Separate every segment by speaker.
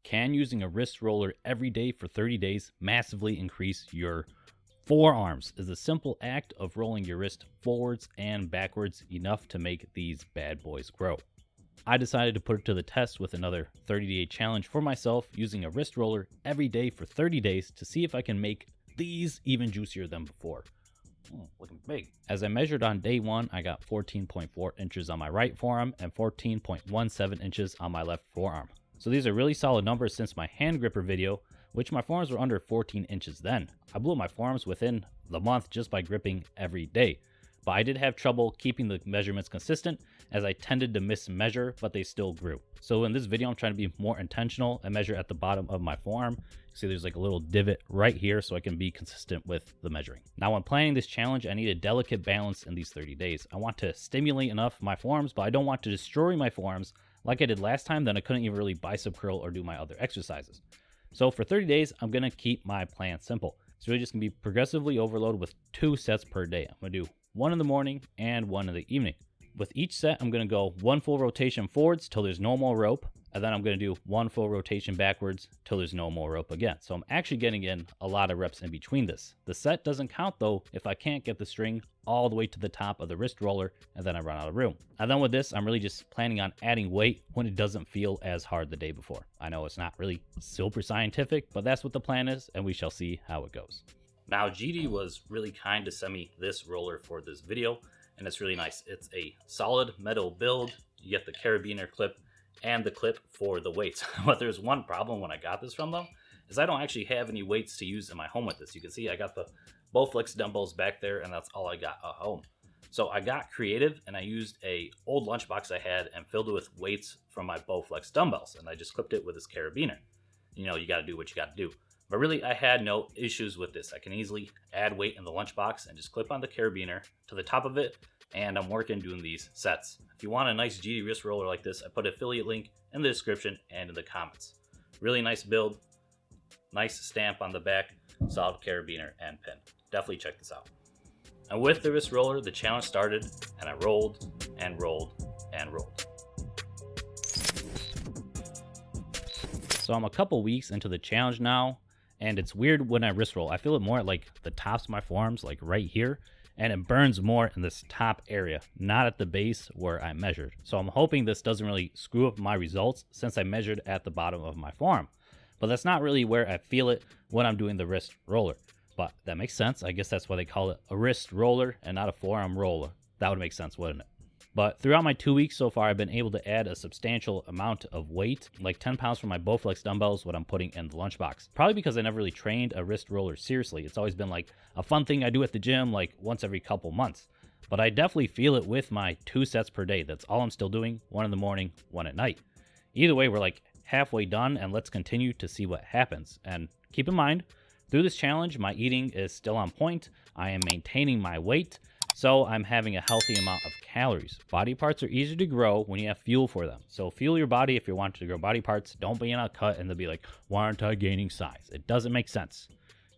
Speaker 1: Can using a wrist roller every day for 30 days massively increase your forearms? Is a simple act of rolling your wrist forwards and backwards enough to make these bad boys grow? I decided to put it to the test with another 30-day challenge for myself using a wrist roller every day for 30 days to see if I can make these even juicier than before. Looking big. As I measured on day 1, I got 14.4 inches on my right forearm and 14.17 inches on my left forearm. So these are really solid numbers since my hand gripper video, which my forearms were under 14 inches then. I blew my forearms within the month just by gripping every day. But I did have trouble keeping the measurements consistent as I tended to mismeasure, but they still grew. So in this video, I'm trying to be more intentional and measure at the bottom of my forearm. See, there's like a little divot right here so I can be consistent with the measuring. Now, when planning this challenge, I need a delicate balance in these 30 days. I want to stimulate enough my forearms, but I don't want to destroy my forearms like I did last time. Then I couldn't even really bicep curl or do my other exercises. So for 30 days, I'm going to keep my plan simple. It's really just going to be progressively overload with 2 sets per day. I'm going to do 1 in the morning and 1 in the evening. With each set, I'm going to go 1 full rotation forwards till there's no more rope. And then I'm going to do 1 full rotation backwards till there's no more rope again. So I'm actually getting in a lot of reps in between this. The set doesn't count though if I can't get the string all the way to the top of the wrist roller and then I run out of room. And then with this, I'm really just planning on adding weight when it doesn't feel as hard the day before. I know it's not really super scientific, but that's what the plan is, and we shall see how it goes. Now, GD was really kind to send me this roller for this video, and it's really nice. It's a solid metal build. You get the carabiner clip and the clip for the weights. But there's one problem when I got this from them, is I don't actually have any weights to use in my home with this. You can see I got the Bowflex dumbbells back there, and that's all I got at home. So I got creative, and I used a old lunchbox I had and filled it with weights from my Bowflex dumbbells, and I just clipped it with this carabiner. You know, you gotta do what you gotta do. But really, I had no issues with this. I can easily add weight in the lunchbox and just clip on the carabiner to the top of it, and I'm working doing these sets. If you want a nice GD wrist roller like this, I put an affiliate link in the description and in the comments. Really nice build, nice stamp on the back, solid carabiner and pin. Definitely check this out. And with the wrist roller, the challenge started, and I rolled and rolled and rolled. So I'm a couple weeks into the challenge now, and it's weird when I wrist roll. I feel it more at like the tops of my forearms, like right here, and it burns more in this top area, not at the base where I measured. So I'm hoping this doesn't really screw up my results since I measured at the bottom of my forearm. But that's not really where I feel it when I'm doing the wrist roller. But that makes sense. I guess that's why they call it a wrist roller and not a forearm roller. That would make sense, wouldn't it? But throughout my 2 weeks so far, I've been able to add a substantial amount of weight, like 10 pounds from my Bowflex dumbbells, what I'm putting in the lunchbox. Probably because I never really trained a wrist roller seriously. It's always been like a fun thing I do at the gym, like once every couple months. But I definitely feel it with my 2 sets per day. That's all I'm still doing, 1 in the morning, 1 at night. Either way, we're like halfway done, and let's continue to see what happens. And keep in mind, through this challenge, my eating is still on point. I am maintaining my weight. So I'm having a healthy amount of calories. Body parts are easier to grow when you have fuel for them. So fuel your body if you're wanting to grow body parts. Don't be in a cut and they'll be like, why aren't I gaining size? It doesn't make sense.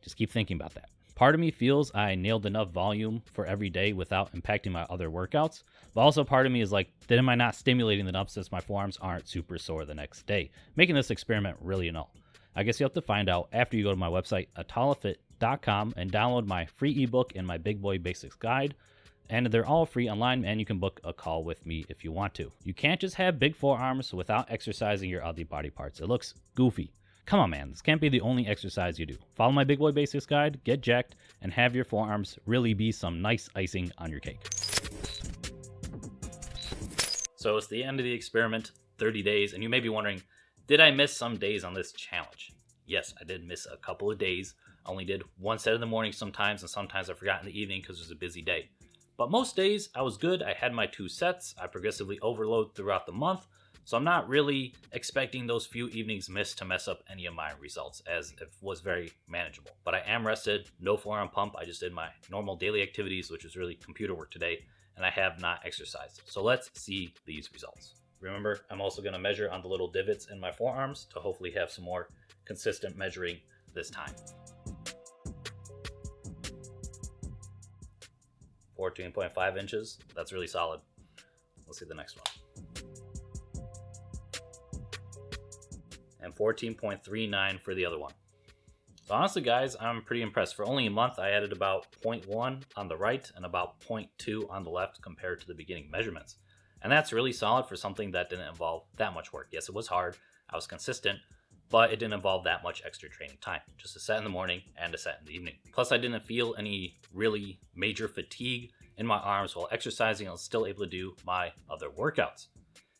Speaker 1: Just keep thinking about that. Part of me feels I nailed enough volume for every day without impacting my other workouts. But also part of me is like, then am I not stimulating enough since my forearms aren't super sore the next day? Making this experiment really null. I guess you have to find out after you go to my website, atalafit.com, and download my free ebook and my Big Boy Basics guide. And they're all free online, and you can book a call with me if you want to. You can't just have big forearms without exercising your other body parts. It looks goofy. Come on, man. This can't be the only exercise you do. Follow my Big Boy Basics guide, get jacked, and have your forearms really be some nice icing on your cake. So it's the end of the experiment, 30 days, and you may be wondering, did I miss some days on this challenge? Yes, I did miss a couple of days. I only did 1 set in the morning sometimes, and sometimes I forgot in the evening because it was a busy day. But most days I was good. I had my 2 sets. I progressively overload throughout the month. So I'm not really expecting those few evenings missed to mess up any of my results, as it was very manageable. But I am rested, no forearm pump. I just did my normal daily activities, which was really computer work today, and I have not exercised. So let's see these results. Remember, I'm also going to measure on the little divots in my forearms to hopefully have some more consistent measuring this time. 14.5 inches. That's really solid. Let's see the next one. and 14.39 for the other one. So honestly, guys, I'm pretty impressed. For only a month, I added about 0.1 on the right and about 0.2 on the left compared to the beginning measurements. And that's really solid for something that didn't involve that much work. Yes, it was hard. I was consistent, but it didn't involve that much extra training time. Just a set in the morning and a set in the evening. Plus, I didn't feel any really major fatigue in my arms while exercising. I was still able to do my other workouts.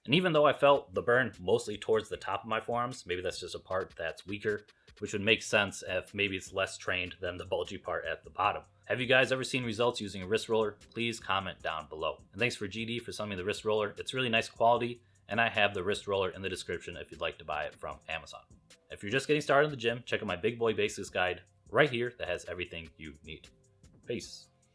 Speaker 1: And even though I felt the burn mostly towards the top of my forearms, maybe that's just a part that's weaker, which would make sense if maybe it's less trained than the bulgy part at the bottom. Have you guys ever seen results using a wrist roller? Please comment down below. And thanks for GD for selling me the wrist roller. It's really nice quality, and I have the wrist roller in the description if you'd like to buy it from Amazon. If you're just getting started in the gym, check out my Big Boy Basics guide right here that has everything you need. Peace.